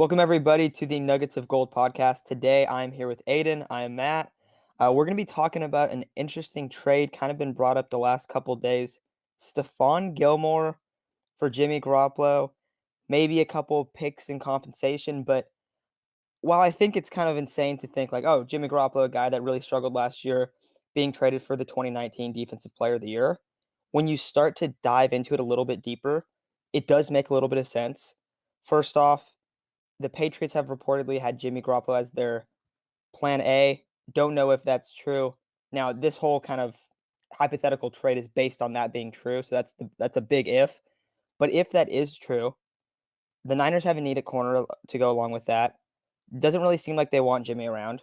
Welcome, everybody, to the Nuggets of Gold podcast. Today, I'm here with Aiden. I'm Matt. We're going to be talking about an interesting trade, kind of been brought up the last couple days. Stephon Gilmore for Jimmy Garoppolo, maybe a couple picks in compensation. But while I think it's kind of insane to think like, oh, Jimmy Garoppolo, a guy that really struggled last year, being traded for the 2019 Defensive Player of the Year, when you start to dive into it a little bit deeper, it does make a little bit of sense. First off, the Patriots have reportedly had Jimmy Garoppolo as their plan A. Don't know if that's true. Now, this whole kind of hypothetical trade is based on that being true, so that's a big if. But if that is true, the Niners have a need at corner to go along with that. Doesn't really seem like they want Jimmy around.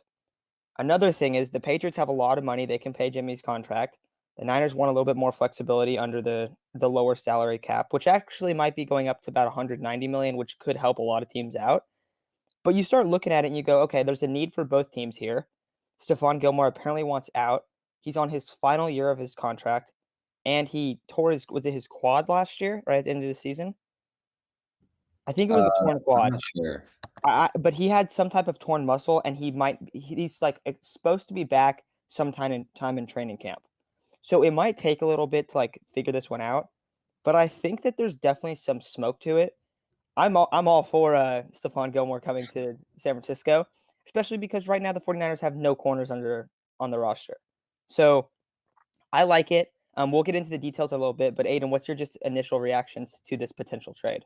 Another thing is the Patriots have a lot of money they can pay Jimmy's contract. The Niners want a little bit more flexibility under the lower salary cap, which actually might be going up to about 190 million, which could help a lot of teams out. But you start looking at it and you go, okay, there's a need for both teams here. Stephon Gilmore apparently wants out. He's on his final year of his contract, and he tore his quad last year, right at the end of the season? I think it was a torn I'm quad. not sure. But he had some type of torn muscle, and he's like supposed to be back sometime in training camp. So it might take a little bit to like figure this one out, but I think that there's definitely some smoke to it. I'm all for Stephon Gilmore coming to San Francisco, especially because right now the 49ers have no corners on the roster. So I like it. We'll get into the details a little bit, but Aiden, what's your just initial reactions to this potential trade?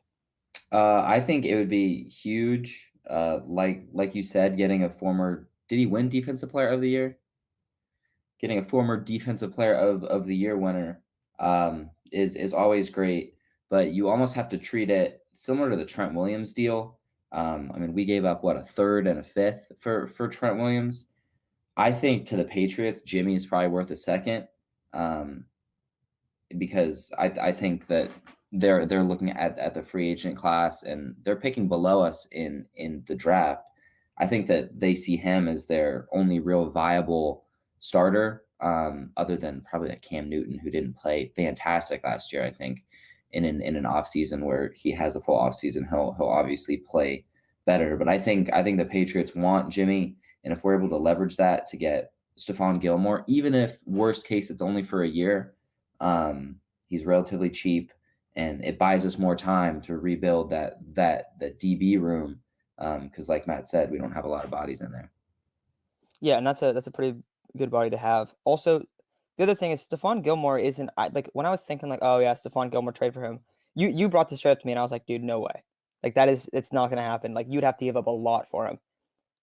I think it would be huge. Like you said, getting a former did he win Defensive Player of the Year? Getting a former Defensive Player of the Year winner is always great, but you almost have to treat it similar to the Trent Williams deal. I mean, we gave up what a third and a fifth for Trent Williams. I think to the Patriots, Jimmy is probably worth a second. Um, because I think that they're looking at the free agent class and they're picking below us in the draft. I think that they see him as their only real viable starter, other than probably like Cam Newton, who didn't play fantastic last year. I think in an off season where he has a full off season, he'll obviously play better. But I think the Patriots want Jimmy, and if we're able to leverage that to get Stephon Gilmore, even if worst case it's only for a year, he's relatively cheap, and it buys us more time to rebuild that DB room. Because like Matt said, we don't have a lot of bodies in there. Yeah, and that's a pretty good body to have. Also, the other thing is Stephon Gilmore isn't like when I was thinking like, oh yeah, Stephon Gilmore trade for him. You brought this straight up to me, and I was like, dude, no way. Like it's not gonna happen. Like you'd have to give up a lot for him.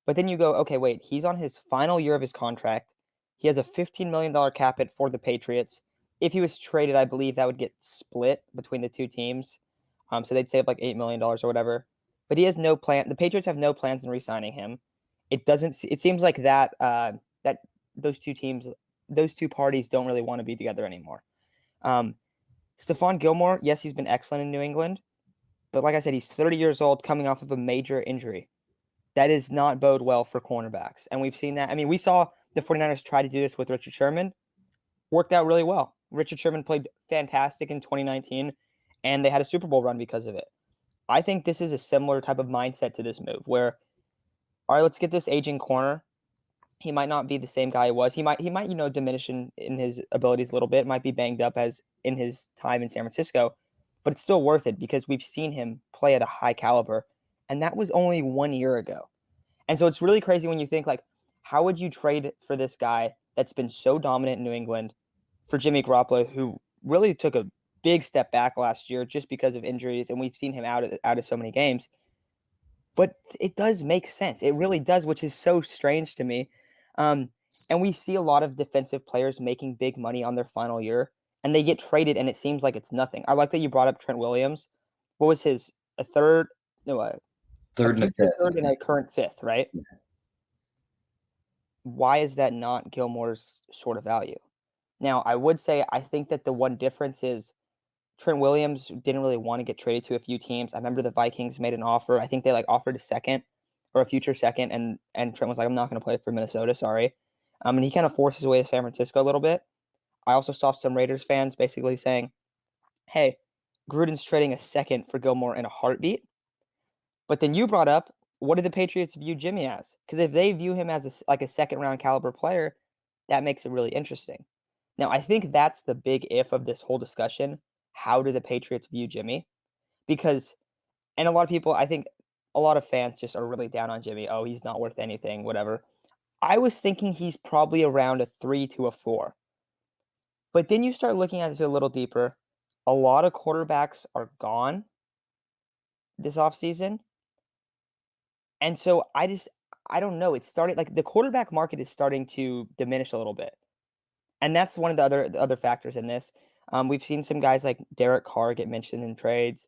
But then you go, okay, wait, he's on his final year of his contract. He has a $15 million cap hit for the Patriots. If he was traded, I believe that would get split between the two teams. So they'd save like $8 million or whatever. But he has no plan. The Patriots have no plans in re-signing him. It seems like that those two teams, those two parties don't really want to be together anymore. Um, Stephon Gilmore, yes, he's been excellent in New England. But like I said, he's 30 years old coming off of a major injury. That does not bode well for cornerbacks. And we've seen that. I mean, we saw the 49ers try to do this with Richard Sherman. Worked out really well. Richard Sherman played fantastic in 2019, and they had a Super Bowl run because of it. I think this is a similar type of mindset to this move where, all right, let's get this aging corner. He might not be the same guy he was. He might diminish in his abilities a little bit. Might be banged up as in his time in San Francisco, but it's still worth it because we've seen him play at a high caliber, and that was only 1 year ago. And so it's really crazy when you think like, how would you trade for this guy that's been so dominant in New England for Jimmy Garoppolo, who really took a big step back last year just because of injuries, and we've seen him out of so many games. But it does make sense. It really does, which is so strange to me. Um, and we see a lot of defensive players making big money on their final year, and they get traded, and it seems like it's nothing. I like that you brought up Trent Williams. What was his a third? No, a Third and a future fifth. third and a current fifth, right? Why is that not Gilmore's sort of value? Now, I would say I think that the one difference is Trent Williams didn't really want to get traded to a few teams. I remember the Vikings made an offer. I think they like offered a second or a future second, and Trent was like, "I'm not going to play for Minnesota, sorry." And he kind of forced his way to San Francisco a little bit. I also saw some Raiders fans basically saying, "Hey, Gruden's trading a second for Gilmore in a heartbeat." But then you brought up what do the Patriots view Jimmy as? Because if they view him as like a second round caliber player, that makes it really interesting. Now, I think that's the big if of this whole discussion. How do the Patriots view Jimmy? Because, and a lot of people, I think a lot of fans just are really down on Jimmy. Oh, he's not worth anything, whatever. I was thinking he's probably around a 3 to a 4. But then you start looking at it a little deeper. A lot of quarterbacks are gone this offseason. And so I don't know. It's starting like the quarterback market is starting to diminish a little bit. And that's one of the other factors in this. We've seen some guys like Derek Carr get mentioned in trades.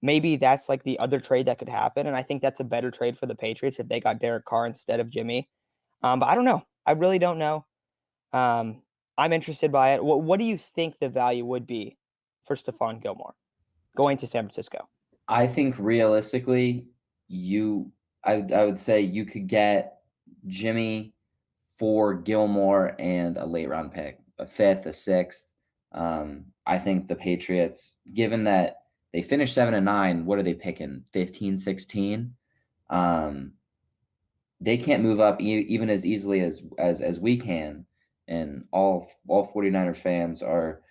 Maybe that's like the other trade that could happen. And I think that's a better trade for the Patriots if they got Derek Carr instead of Jimmy. But I don't know. I really don't know. Um, I'm interested by it. What do you think the value would be for Stephon Gilmore going to San Francisco? I think realistically, you I would say you could get Jimmy for Gilmore and a late round pick, a fifth, a sixth. I think the Patriots, given that they finished 7-9, what are they picking? 15, 16? Um, they can't move up even as easily as we can. And all 49er fans are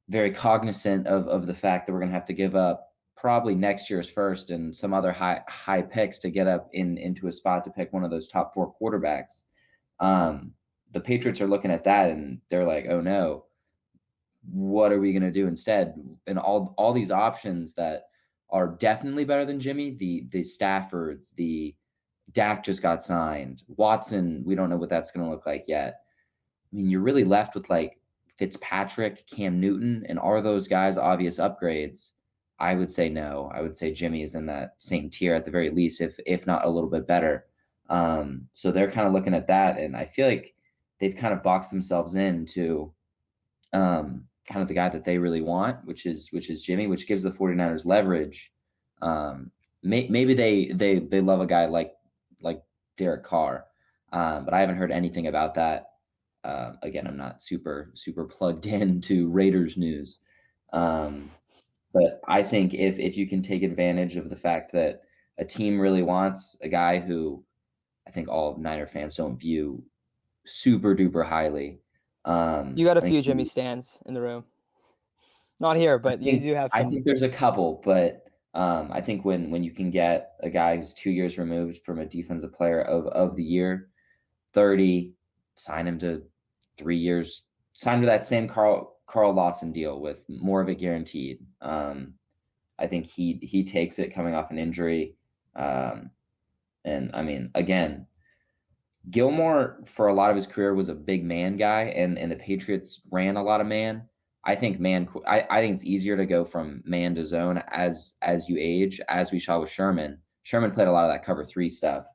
very cognizant of the fact that we're going to have to give up probably next year's first and some other high picks to get up into a spot to pick one of those top four quarterbacks. The Patriots are looking at that and they're like, oh no, what are we going to do instead? And all these options that are definitely better than Jimmy, the Staffords, the Dak just got signed, Watson, we don't know what that's going to look like yet. I mean, you're really left with like Fitzpatrick, Cam Newton, and are those guys obvious upgrades? I would say no. I would say Jimmy is in that same tier at the very least, if not a little bit better. So they're kind of looking at that, and I feel like they've kind of boxed themselves into kind of the guy that they really want, which is Jimmy, which gives the 49ers leverage. Maybe they love a guy like Derek Carr, but I haven't heard anything about that. Again, I'm not super plugged into Raiders news, but I think if you can take advantage of the fact that a team really wants a guy who I think all Niner fans don't view super duper highly. You got a I think few Jimmy stands in the room. Not here, I but you think do have I some. think there's a couple, but I think when you can get a guy who's 2 years removed from a defensive player of the year, 30, sign him to 3 years, sign to that same Carl Lawson deal with more of it guaranteed. I think he takes it coming off an injury. And I mean, again, Gilmore for a lot of his career was a big man guy, and the Patriots ran a lot of man. I think man. I think it's easier to go from man to zone as you age, as we saw with Sherman. Sherman played a lot of that cover three stuff,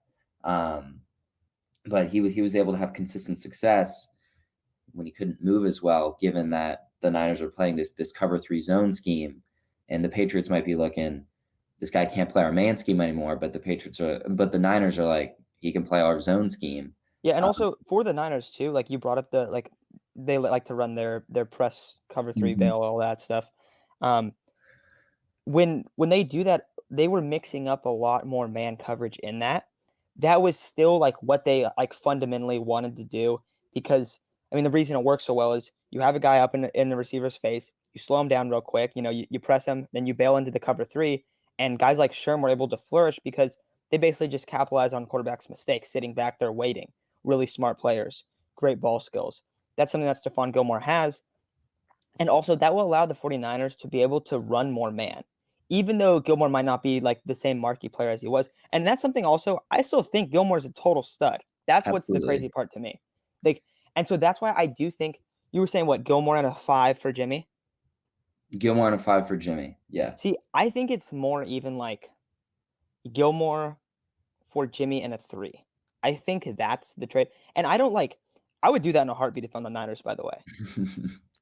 but he was able to have consistent success when he couldn't move as well, given that the Niners are playing this cover three zone scheme, and the Patriots might be looking, this guy can't play our man scheme anymore, but the Niners are like, he can play our zone scheme. Yeah, and Um, also for the Niners too, like you brought up the like they like to run their press cover 3 mhm. bail, all that stuff. Um, when they do that, they were mixing up a lot more man coverage in that. That was still like what they like fundamentally wanted to do because I mean the reason it works so well is you have a guy up in the receiver's face, you slow him down real quick, you press him, then you bail into the cover 3, and guys like Sherm were able to flourish because they basically just capitalize on quarterback's mistakes, sitting back there waiting. Really smart players, great ball skills. That's something that Stephon Gilmore has. And also, that will allow the 49ers to be able to run more man, even though Gilmore might not be like the same marquee player as he was. And that's something also, I still think Gilmore's a total stud. That's what's the Absolutely. crazy part to me. Like, and so that's why I do think you were saying what, Gilmore at a 5 for Jimmy? Gilmore and a 5 for Jimmy. Yeah. See, I think it's more even like Gilmore for Jimmy and a 3. I think that's the trade. And I don't like, I would do that in a heartbeat if I'm the Niners, by the way.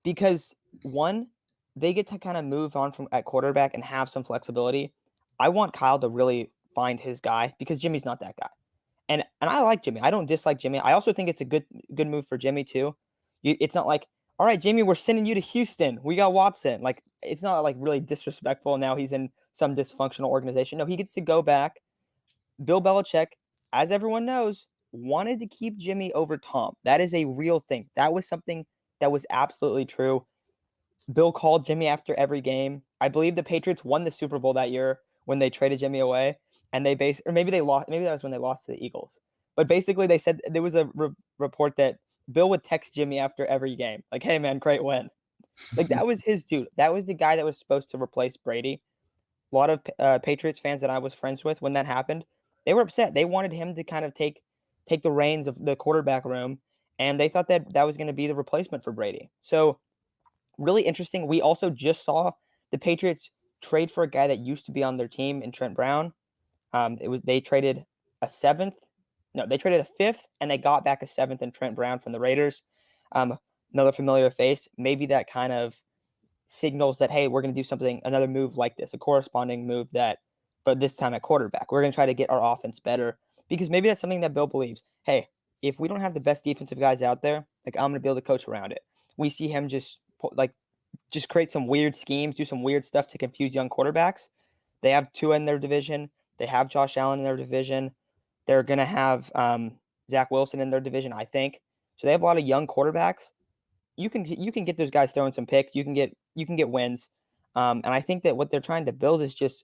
Because one, they get to kind of move on from at quarterback and have some flexibility. I want Kyle to really find his guy because Jimmy's not that guy. And I like Jimmy. I don't dislike Jimmy. I also think it's a good move for Jimmy too. It's not like, all right, Jimmy, we're sending you to Houston. We got Watson. Like it's not like really disrespectful. Now he's in some dysfunctional organization. No, he gets to go back, Bill Belichick, as everyone knows, wanted to keep Jimmy over Tom. That is a real thing. That was something that was absolutely true. Bill called Jimmy after every game. I believe the Patriots won the Super Bowl that year when they traded Jimmy away, and or maybe they lost. Maybe that was when they lost to the Eagles. But basically, they said there was a report that Bill would text Jimmy after every game, like, "Hey man, great win." Like that was his dude. That was the guy that was supposed to replace Brady. A lot of Patriots fans that I was friends with when that happened, they were upset. They wanted him to kind of take the reins of the quarterback room, and they thought that that was going to be the replacement for Brady. So really interesting. We also just saw the Patriots trade for a guy that used to be on their team in Trent Brown. They traded a seventh. No, they traded a fifth, and they got back a seventh in Trent Brown from the Raiders. Um, Another familiar face. Maybe that kind of signals that, hey, we're going to do something, another move like this, a corresponding move that, but this time at quarterback. We're going to try to get our offense better because maybe that's something that Bill believes. Hey, if we don't have the best defensive guys out there, like I'm going to be able to coach around it. We see him just create some weird schemes, do some weird stuff to confuse young quarterbacks. They have Tua in their division. They have Josh Allen in their division. They're going to have Zach Wilson in their division, I think. So they have a lot of young quarterbacks. You can get those guys throwing some picks. You can get wins. And I think that what they're trying to build is just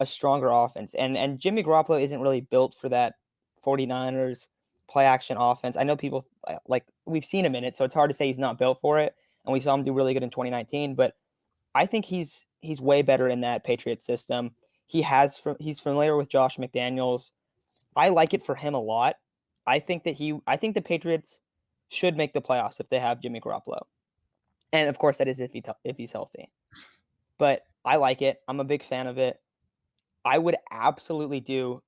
a stronger offense. And Jimmy Garoppolo isn't really built for that 49ers play action offense. I know people like we've seen him in it, so it's hard to say he's not built for it. And we saw him do really good in 2019, but I think he's way better in that Patriot system. He's familiar with Josh McDaniels. I like it for him a lot. I think the Patriots should make the playoffs if they have Jimmy Garoppolo. And of course that is if he's healthy. But I like it. I'm a big fan of it. I would absolutely do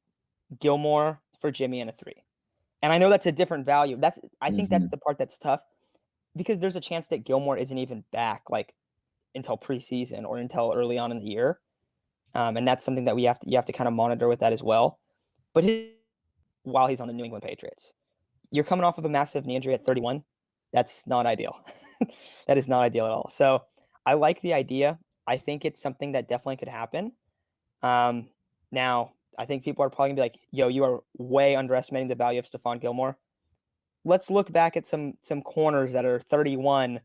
Gilmore for Jimmy in a 3. And I know that's a different value. I think that's Mhm. the part that's tough because there's a chance that Gilmore isn't even back like until preseason or until early on in the year. And that's something that you have to kind of monitor with that as well. But while he's on the New England Patriots, you're coming off of a massive knee injury at 31. That's not ideal. That is not ideal at all. So I like the idea. I think it's something that definitely could happen. Um, Now, I think people are probably gonna be like, "Yo, you are way underestimating the value of Stephon Gilmore." Let's look back at some corners that are 31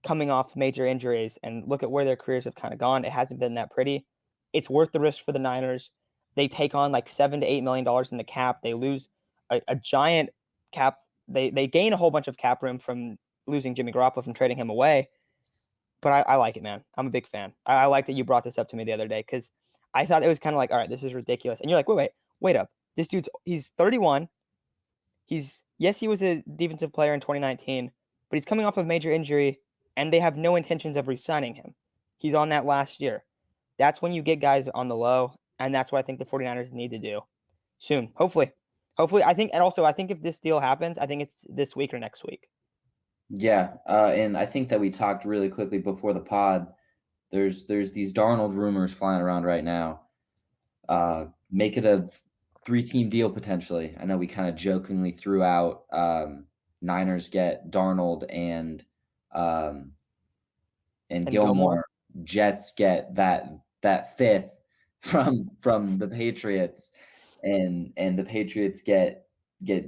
coming off major injuries and look at where their careers have kind of gone. It hasn't been that pretty. It's worth the risk for the Niners. They take on like $7 to $8 million in the cap. They lose a giant cap. They gain a whole bunch of cap room from losing Jimmy Garoppolo from trading him away. But I like it, man. I'm a big fan. I like that you brought this up to me the other day because I thought it was kind of like, all right, this is ridiculous. And you're like, wait up. He's 31. He was a defensive player in 2019, but he's coming off of major injury, and they have no intentions of re-signing him. He's on that last year. That's when you get guys on the low, and that's what I think the 49ers need to do soon. Hopefully, I think if this deal happens, I think it's this week or next week. Yeah, and I think that we talked really quickly before the pod. There's these Darnold rumors flying around right now. Make it a 3-team deal potentially. I know we kind of jokingly threw out Niners get Darnold um, and And Gilmore. Gilmore. Jets get that fifth from the Patriots, and the Patriots get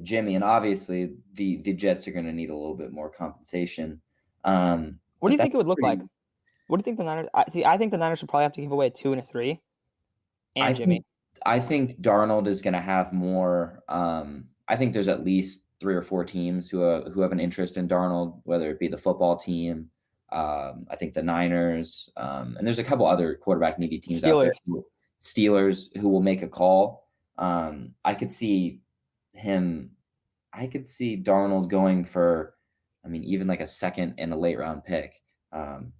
Jimmy. And obviously the Jets are going to need a little bit more compensation. What do But you that's think it would look like? pretty. What do you think the Niners? I think the Niners would probably have to give away a 2 and a 3 I and Jimmy. think I think Darnold is going to have more. I think there's at least 3 or 4 teams who have an interest in Darnold, whether it be the football team. I think the Niners, and there's a couple other quarterback needy teams out there. Steelers. Steelers who will make a call. I could see him. I could see Darnold going for, I mean, even like a second and a late round pick.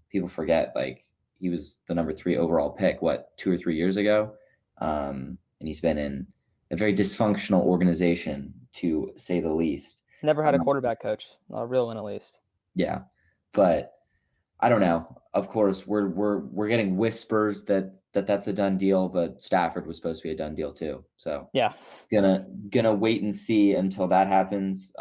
People forget like he was the number 3 overall pick, what, 2 or 3 years ago? And he's been in a very dysfunctional organization, to say the least. Never had a Um, quarterback coach. Not a real one, at least. yeah, but I don't know. Of course, we're getting whispers that that's a done deal, but Stafford was supposed to be a done deal too. So Yeah. gonna wait and see until that happens.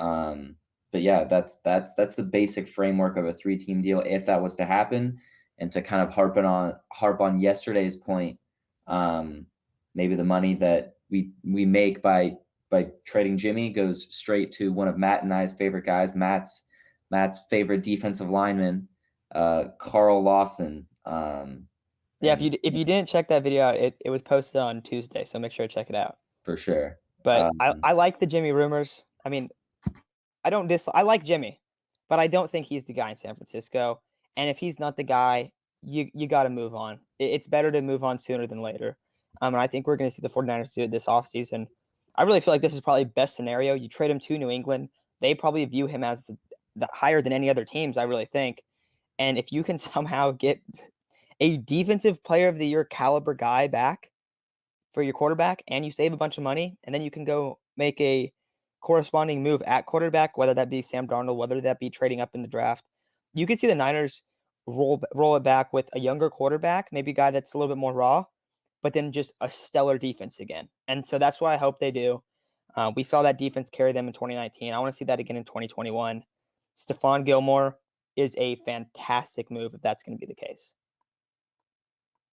But yeah, that's the basic framework of a 3-team deal if that was to happen. And to kind of harp on yesterday's point, maybe the money that we make by trading Jimmy goes straight to one of Matt and I's favorite guys, Matt's favorite defensive lineman, Carl Lawson. Yeah, And if you didn't check that video out, it was posted on Tuesday, so make sure to check it out. for sure. But Um, I like the Jimmy rumors. I mean, I like Jimmy, but I don't think he's the guy in San Francisco. And if he's not the guy, you got to move on. It's better to move on sooner than later. And I think we're going to see the 49ers do it this offseason. I really feel like this is probably best scenario. You trade him to New England. They probably view him as the higher than any other teams, I really think. And if you can somehow get a defensive player of the year caliber guy back for your quarterback and you save a bunch of money, and then you can go make a corresponding move at quarterback, whether that be Sam Darnold, whether that be trading up in the draft. You could see the Niners roll it back with a younger quarterback, maybe a guy that's a little bit more raw, but then just a stellar defense again. And so that's what I hope they do. We saw that defense carry them in 2019. I want to see that again in 2021. Stephon Gilmore is a fantastic move if that's going to be the case.